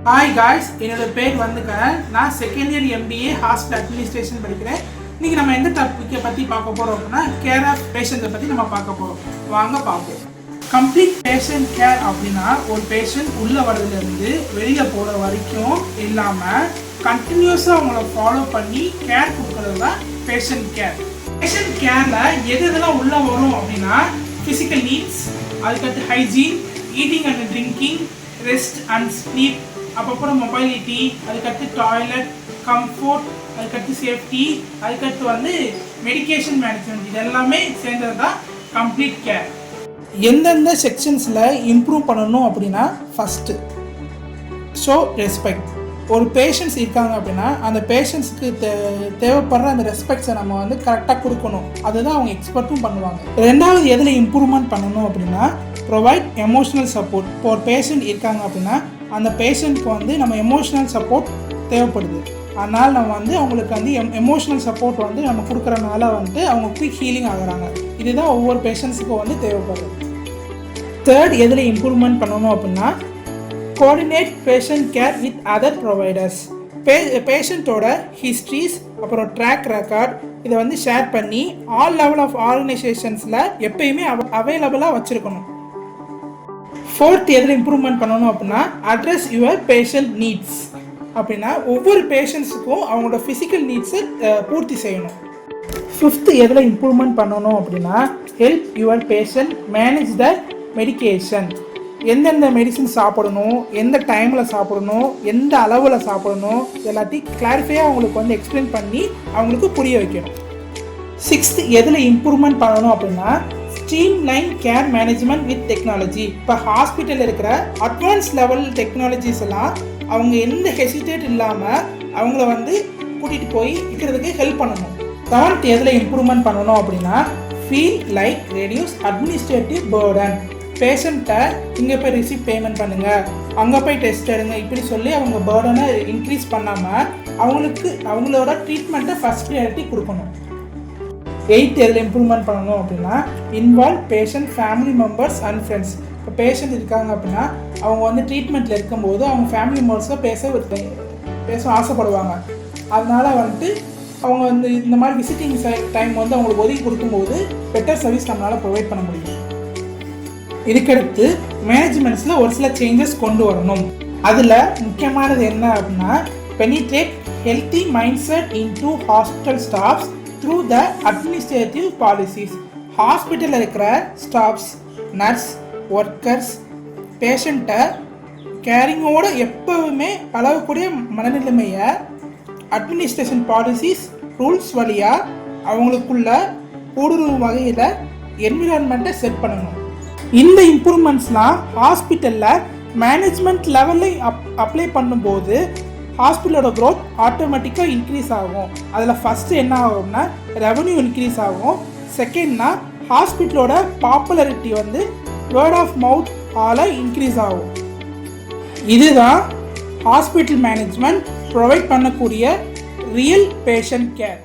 Hi guys, என்னோட பேர் வந்துக்கிறேன். நான் second year MBA hospital administration படிக்கிறேன். இன்றைக்கி நம்ம எந்த டாப்பிக்கை பற்றி பார்க்க போகிறோம் அப்படின்னா கேர் ஆஃப் பேஷண்ட்டை பற்றி நம்ம பார்க்க போகிறோம். வாங்க பார்ப்போம். கம்ப்ளீட் பேஷண்ட் கேர் அப்படின்னா ஒரு பேஷண்ட் உள்ளே வரதுலேருந்து வெளியில் போகிற வரைக்கும் இல்லாமல் கண்டினியூஸாக அவங்கள ஃபாலோ பண்ணி கேர் கொடுக்குறது தான் பேஷண்ட் கேர். பேஷண்ட் கேரில் எதெல்லாம் உள்ளே வரும் அப்படின்னா ஃபிசிக்கல் நீட்ஸ், அதுக்கடுத்து hygiene, eating and drinking, rest and sleep, அப்புறம் மொபைலிட்டி, அதுக்கடுத்து டாய்லெட், கம்ஃபோர்ட், அதுக்கடுத்து சேஃப்டி, அதுக்கடுத்து மெடிக்கேஷன் மேனேஜ்மெண்ட். இது எல்லாமே சேர்ந்தது தான் கம்ப்ளீட் கேர். எந்தெந்த செக்ஷன்ஸில் இம்ப்ரூவ் பண்ணணும் அப்படின்னா ஃபஸ்ட்டு ஷோ ரெஸ்பெக்ட். ஒரு பேஷண்ட்ஸ் இருக்காங்க அப்படின்னா அந்த பேஷண்ட்ஸுக்கு தேவைப்படுற அந்த ரெஸ்பெக்ட்ஸை நம்ம கரெக்டாக கொடுக்கணும். அதுதான் அவங்க எக்ஸ்பர்ட்டும் பண்ணுவாங்க. ரெண்டாவது எதில் இம்ப்ரூவ்மெண்ட் பண்ணணும் அப்படின்னா ப்ரொவைட் எமோஷ்னல் சப்போர்ட். இப்போ ஒரு பேஷண்ட் இருக்காங்க அப்படின்னா அந்த பேஷண்ட்க்கு நம்ம எமோஷ்னல் சப்போர்ட் தேவைப்படுது. அதனால் நம்ம அவங்களுக்கு எமோஷ்னல் சப்போர்ட் நம்ம கொடுக்குறனால அவங்க குயிக் ஹீலிங் ஆகுறாங்க. இதுதான் ஒவ்வொரு பேஷண்ட்ஸுக்கும் தேவைப்படுது. தேர்ட் எதில் இம்ப்ரூவ்மெண்ட் பண்ணணும் அப்படின்னா coordinate patient care with other providers. பேஷண்ட்டோட ஹிஸ்ட்ரிஸ் அப்புறம் ட்ராக் ரெக்கார்ட் இதை ஷேர் பண்ணி ஆல் லெவல் ஆஃப் ஆர்கனைசேஷன்ஸில் எப்பயுமே அவைலபிளாக வச்சுருக்கணும். ஃபோர்த் எதில் இம்ப்ரூவ்மெண்ட் பண்ணணும் அப்படின்னா அட்ரஸ் யுவர் பேஷண்ட் நீட்ஸ். அப்படின்னா ஒவ்வொரு பேஷண்ட்ஸுக்கும் அவங்களோட ஃபிசிக்கல் நீட்ஸை பூர்த்தி செய்யணும். ஃபிஃப்த் எதில் இம்ப்ரூவ்மெண்ட் பண்ணணும் அப்படின்னா help your patient manage the medication. எந்தெந்த மெடிசன் சாப்பிடணும், எந்த டைமில் சாப்பிடணும், எந்த அளவில் சாப்பிடணும், எல்லாத்தையும் கிளாரிஃபையாக அவங்களுக்கு எக்ஸ்பிளைன் பண்ணி அவங்களுக்கு புரிய வைக்கணும். சிக்ஸ்த் எதில் இம்ப்ரூவ்மெண்ட் பண்ணணும் அப்படின்னா streamline care management with technology. இப்போ ஹாஸ்பிட்டலில் இருக்கிற அட்வான்ஸ் லெவல் டெக்னாலஜிஸ் எல்லாம் அவங்க எந்த ஹெசிடேட் இல்லாமல் அவங்கள கூட்டிகிட்டு போய் இருக்கிறதுக்கு ஹெல்ப் பண்ணணும். செவன்த் எதில் இம்ப்ரூவ்மெண்ட் பண்ணணும் அப்படின்னா feel like reduce administrative burden. பேஷண்ட்டை இங்கே போய் ரிசீவ் பேமெண்ட் பண்ணுங்கள், அங்கே போய் டெஸ்ட் எடுங்க, இப்படி சொல்லி அவங்க பர்டனை இன்க்ரீஸ் பண்ணாமல் அவங்களோட ட்ரீட்மெண்ட்டை ஃபஸ்ட் ப்ரியாரிட்டி கொடுக்கணும். எயித் எதில் இம்ப்ரூவ்மெண்ட் பண்ணணும் அப்படின்னா involve patient family members and friends. இப்போ பேஷண்ட் இருக்காங்க அப்படின்னா அவங்க ட்ரீட்மெண்ட்டில் இருக்கும்போது அவங்க ஃபேமிலி மெம்பர்ஸை பேச ஆசைப்படுவாங்க. அதனால் அவங்க இந்த மாதிரி விசிட்டிங் டைம் அவங்களுக்கு ஒதுக்கி கொடுக்கும்போது பெட்டர் சர்வீஸ் நம்மளால் ப்ரொவைட் பண்ண முடியும். இதுக்கடுத்து மேனேஜ்மெண்ட்ஸில் ஒரு சில சேஞ்சஸ் கொண்டு வரணும். அதில் முக்கியமானது என்ன அப்படின்னா penetrate healthy mind set into hospital staffs through the administrative policies. ஹாஸ்பிட்டலில் இருக்கிற ஸ்டாஃப்ஸ், நர்ஸ், ஒர்க்கர்ஸ் பேஷண்ட்டை கேரிங்கோடு எப்போவுமே பழகக்கூடிய மனநிலைமையை அட்மினிஸ்ட்ரேஷன் பாலிசிஸ் ரூல்ஸ் வழியாக அவங்களுக்குள்ள ஊடுருவும் வகையில் என்விரான்மெண்ட்டை செட் பண்ணணும். இந்த இம்ப்ரூவ்மெண்ட்ஸ்லாம் ஹாஸ்பிட்டலில் மேனேஜ்மெண்ட் லெவலில் அப்ளை பண்ணும்போது ஹாஸ்பிட்டலோட க்ரோத் ஆட்டோமேட்டிக்காக இன்க்ரீஸ் ஆகும். அதில் ஃபஸ்ட்டு என்ன ஆகும்னா ரெவன்யூ இன்க்ரீஸ் ஆகும். செகண்ட்னா ஹாஸ்பிட்டலோட பாப்புலாரிட்டி வேர்ட் ஆஃப் மவுத் ஆல் இன்க்ரீஸ் ஆகும். இதுதான் ஹாஸ்பிட்டல் மேனேஜ்மெண்ட் ப்ரொவைட் பண்ணக்கூடிய ரியல் பேஷண்ட் கேர்.